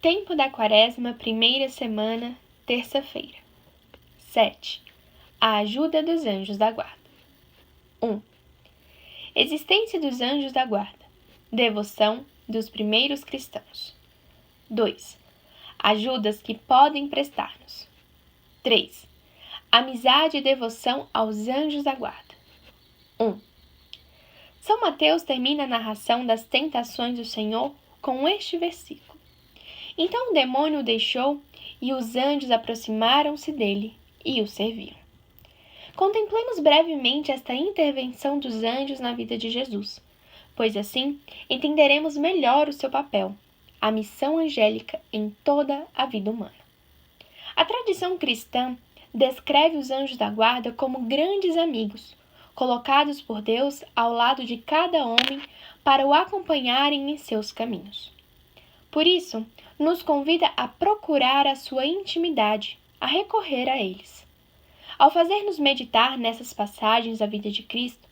Tempo da Quaresma, primeira semana, terça-feira. 7. A ajuda dos anjos da guarda. 1. Existência dos anjos da guarda. Devoção dos primeiros cristãos. 2. Ajudas que podem prestar-nos. 3. Amizade e devoção aos anjos da guarda. 1. São Mateus termina a narração das tentações do Senhor com este versículo. Então o demônio o deixou e os anjos aproximaram-se dele e o serviam. Contemplemos brevemente esta intervenção dos anjos na vida de Jesus, pois assim entenderemos melhor o seu papel, a missão angélica em toda a vida humana. A tradição cristã descreve os anjos da guarda como grandes amigos, colocados por Deus ao lado de cada homem para o acompanharem em seus caminhos. Por isso, nos convida a procurar a sua intimidade, a recorrer a eles. Ao fazer-nos meditar nessas passagens da vida de Cristo,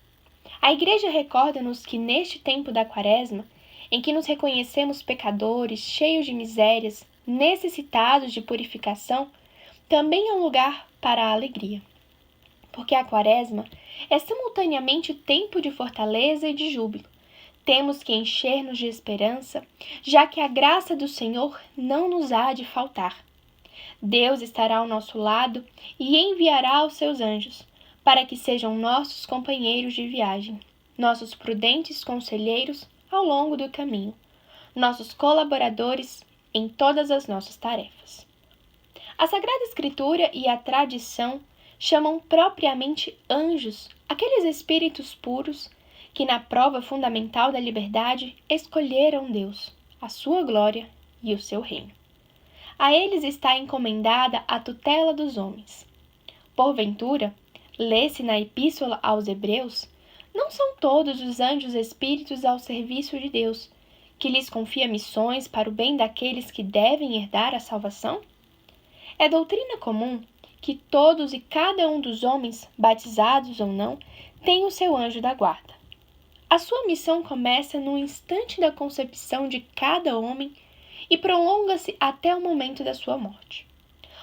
a Igreja recorda-nos que neste tempo da Quaresma, em que nos reconhecemos pecadores, cheios de misérias, necessitados de purificação, também é um lugar para a alegria. Porque a Quaresma é simultaneamente tempo de fortaleza e de júbilo. Temos que encher-nos de esperança, já que a graça do Senhor não nos há de faltar. Deus estará ao nosso lado e enviará os seus anjos, para que sejam nossos companheiros de viagem, nossos prudentes conselheiros ao longo do caminho, nossos colaboradores em todas as nossas tarefas. A Sagrada Escritura e a tradição chamam propriamente anjos aqueles espíritos puros que na prova fundamental da liberdade escolheram Deus, a sua glória e o seu reino. A eles está encomendada a tutela dos homens. Porventura, lê-se na Epístola aos Hebreus, não são todos os anjos espíritos ao serviço de Deus, que lhes confia missões para o bem daqueles que devem herdar a salvação? É doutrina comum que todos e cada um dos homens, batizados ou não, tem o seu anjo da guarda. A sua missão começa no instante da concepção de cada homem e prolonga-se até o momento da sua morte.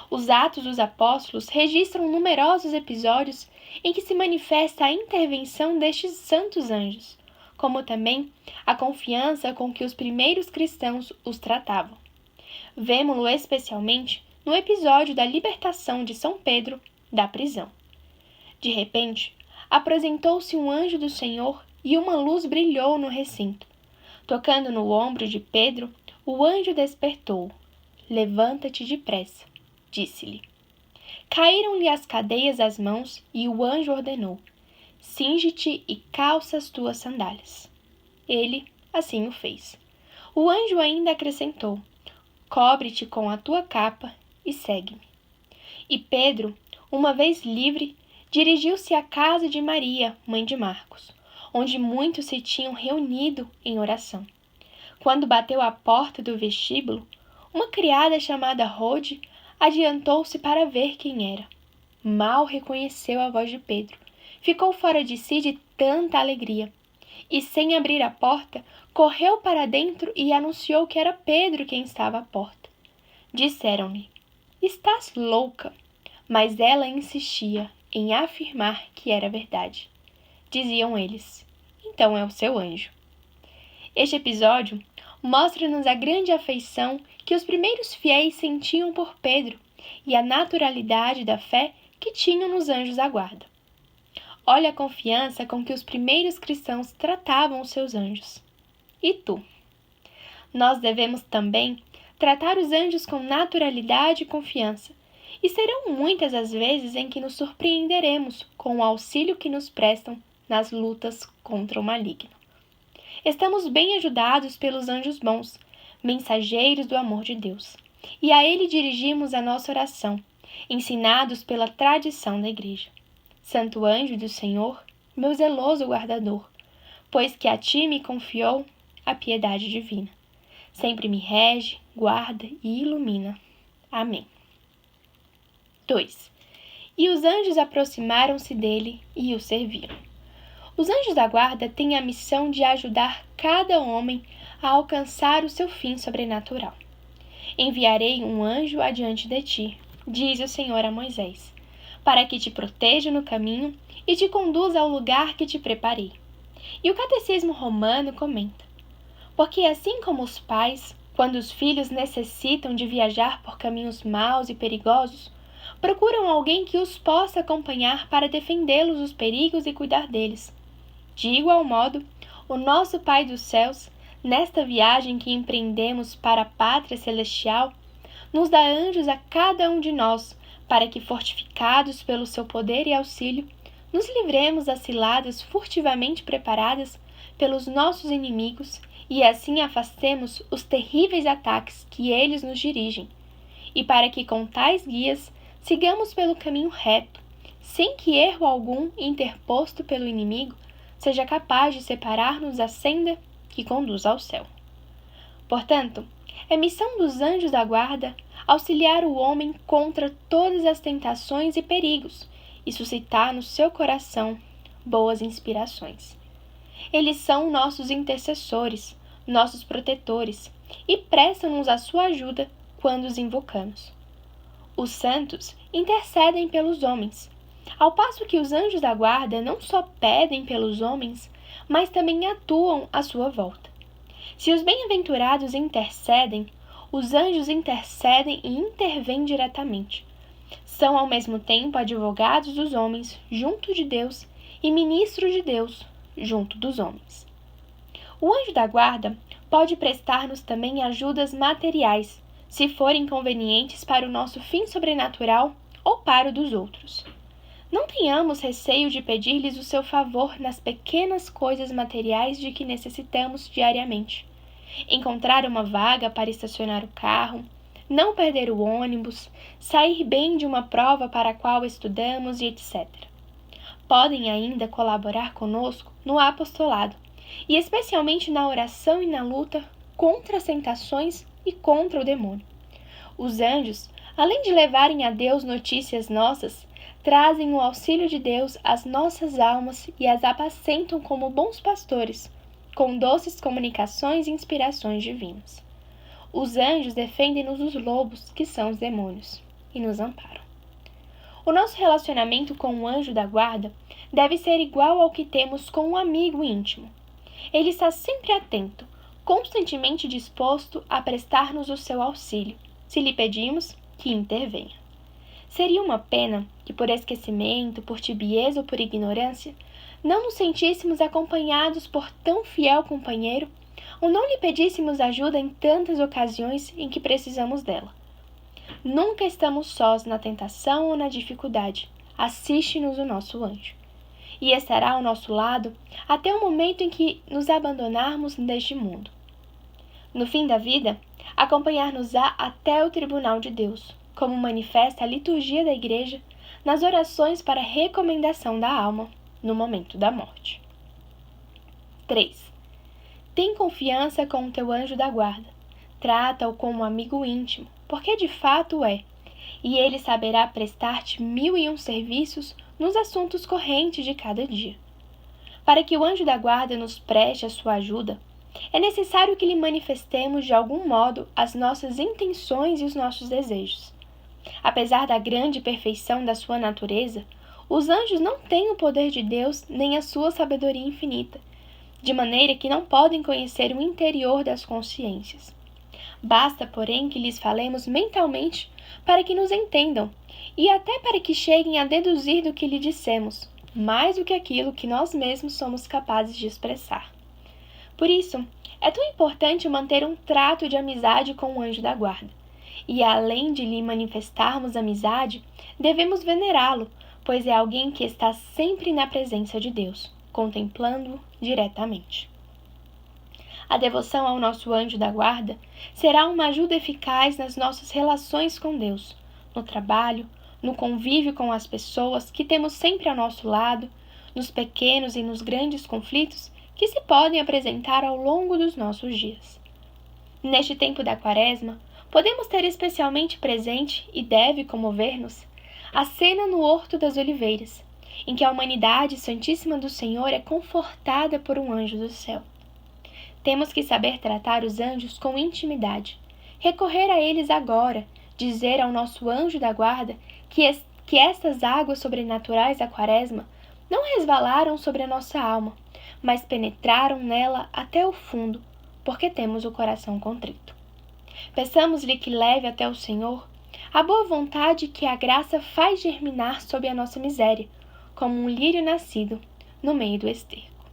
Os Atos dos Apóstolos registram numerosos episódios em que se manifesta a intervenção destes santos anjos, como também a confiança com que os primeiros cristãos os tratavam. Vemo-lo especialmente no episódio da libertação de São Pedro da prisão. De repente, apresentou-se um anjo do Senhor e uma luz brilhou no recinto. Tocando no ombro de Pedro, o anjo despertou-o. Levanta-te depressa, disse-lhe. Caíram-lhe as cadeias às mãos e o anjo ordenou: cinge-te e calça as tuas sandálias. Ele assim o fez. O anjo ainda acrescentou: cobre-te com a tua capa e segue-me. E Pedro, uma vez livre, dirigiu-se à casa de Maria, mãe de Marcos, onde muitos se tinham reunido em oração. Quando bateu à porta do vestíbulo, uma criada chamada Rode adiantou-se para ver quem era. Mal reconheceu a voz de Pedro, ficou fora de si de tanta alegria, e sem abrir a porta, correu para dentro e anunciou que era Pedro quem estava à porta. Disseram-lhe: estás louca? Mas ela insistia em afirmar que era verdade. Diziam eles: então é o seu anjo. Este episódio mostra-nos a grande afeição que os primeiros fiéis sentiam por Pedro e a naturalidade da fé que tinham nos anjos da guarda. Olha a confiança com que os primeiros cristãos tratavam os seus anjos. E tu? Nós devemos também tratar os anjos com naturalidade e confiança, e serão muitas as vezes em que nos surpreenderemos com o auxílio que nos prestam nas lutas contra o maligno. Estamos bem ajudados pelos anjos bons, mensageiros do amor de Deus, e a ele dirigimos a nossa oração, ensinados pela tradição da Igreja. Santo anjo do Senhor, meu zeloso guardador, pois que a ti me confiou a piedade divina. Sempre me rege, guarda e ilumina. Amém. 2. E os anjos aproximaram-se dele e o serviam. Os anjos da guarda têm a missão de ajudar cada homem a alcançar o seu fim sobrenatural. Enviarei um anjo adiante de ti, diz o Senhor a Moisés, para que te proteja no caminho e te conduza ao lugar que te preparei. E o Catecismo Romano comenta: porque assim como os pais, quando os filhos necessitam de viajar por caminhos maus e perigosos, procuram alguém que os possa acompanhar para defendê-los dos perigos e cuidar deles. De igual modo, o nosso Pai dos céus, nesta viagem que empreendemos para a pátria celestial, nos dá anjos a cada um de nós, para que, fortificados pelo seu poder e auxílio, nos livremos das ciladas furtivamente preparadas pelos nossos inimigos e assim afastemos os terríveis ataques que eles nos dirigem, e para que com tais guias sigamos pelo caminho reto, sem que erro algum interposto pelo inimigo seja capaz de separar-nos da senda que conduz ao céu. Portanto, é missão dos anjos da guarda auxiliar o homem contra todas as tentações e perigos e suscitar no seu coração boas inspirações. Eles são nossos intercessores, nossos protetores, e prestam-nos a sua ajuda quando os invocamos. Os santos intercedem pelos homens, ao passo que os anjos da guarda não só pedem pelos homens, mas também atuam à sua volta. Se os bem-aventurados intercedem, os anjos intercedem e intervêm diretamente. São ao mesmo tempo advogados dos homens junto de Deus e ministros de Deus junto dos homens. O anjo da guarda pode prestar-nos também ajudas materiais, se forem convenientes para o nosso fim sobrenatural ou para o dos outros. Não tenhamos receio de pedir-lhes o seu favor nas pequenas coisas materiais de que necessitamos diariamente. Encontrar uma vaga para estacionar o carro, não perder o ônibus, sair bem de uma prova para a qual estudamos e etc. Podem ainda colaborar conosco no apostolado, e especialmente na oração e na luta contra as tentações e contra o demônio. Os anjos, além de levarem a Deus notícias nossas, trazem o auxílio de Deus às nossas almas e as apacentam como bons pastores, com doces comunicações e inspirações divinas. Os anjos defendem-nos dos lobos, que são os demônios, e nos amparam. O nosso relacionamento com o anjo da guarda deve ser igual ao que temos com um amigo íntimo. Ele está sempre atento, constantemente disposto a prestar-nos o seu auxílio, se lhe pedimos que intervenha. Seria uma pena que, por esquecimento, por tibieza ou por ignorância, não nos sentíssemos acompanhados por tão fiel companheiro, ou não lhe pedíssemos ajuda em tantas ocasiões em que precisamos dela. Nunca estamos sós na tentação ou na dificuldade. Assiste-nos o nosso anjo. E estará ao nosso lado até o momento em que nos abandonarmos deste mundo. No fim da vida, acompanhar-nos-á até o tribunal de Deus, como manifesta a liturgia da Igreja nas orações para a recomendação da alma no momento da morte. 3. Tem confiança com o teu anjo da guarda. Trata-o como amigo íntimo, porque de fato é, e ele saberá prestar-te 1001 serviços nos assuntos correntes de cada dia. Para que o anjo da guarda nos preste a sua ajuda, é necessário que lhe manifestemos de algum modo as nossas intenções e os nossos desejos. Apesar da grande perfeição da sua natureza, os anjos não têm o poder de Deus nem a sua sabedoria infinita, de maneira que não podem conhecer o interior das consciências. Basta, porém, que lhes falemos mentalmente para que nos entendam e até para que cheguem a deduzir do que lhe dissemos, mais do que aquilo que nós mesmos somos capazes de expressar. Por isso, é tão importante manter um trato de amizade com o anjo da guarda. E, além de lhe manifestarmos amizade, devemos venerá-lo, pois é alguém que está sempre na presença de Deus, contemplando-o diretamente. A devoção ao nosso anjo da guarda será uma ajuda eficaz nas nossas relações com Deus, no trabalho, no convívio com as pessoas que temos sempre ao nosso lado, nos pequenos e nos grandes conflitos que se podem apresentar ao longo dos nossos dias. Neste tempo da Quaresma, podemos ter especialmente presente, e deve comover-nos, a cena no Horto das Oliveiras, em que a humanidade santíssima do Senhor é confortada por um anjo do céu. Temos que saber tratar os anjos com intimidade, recorrer a eles agora, dizer ao nosso anjo da guarda que estas águas sobrenaturais da Quaresma não resvalaram sobre a nossa alma, mas penetraram nela até o fundo, porque temos o coração contrito. Peçamos-lhe que leve até o Senhor a boa vontade que a graça faz germinar sob a nossa miséria, como um lírio nascido no meio do esterco.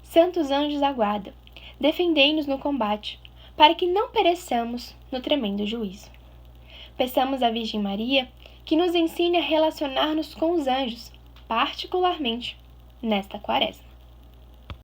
Santos anjos da guarda, defendei-nos no combate, para que não pereçamos no tremendo juízo. Peçamos à Virgem Maria que nos ensine a relacionar-nos com os anjos, particularmente nesta Quaresma.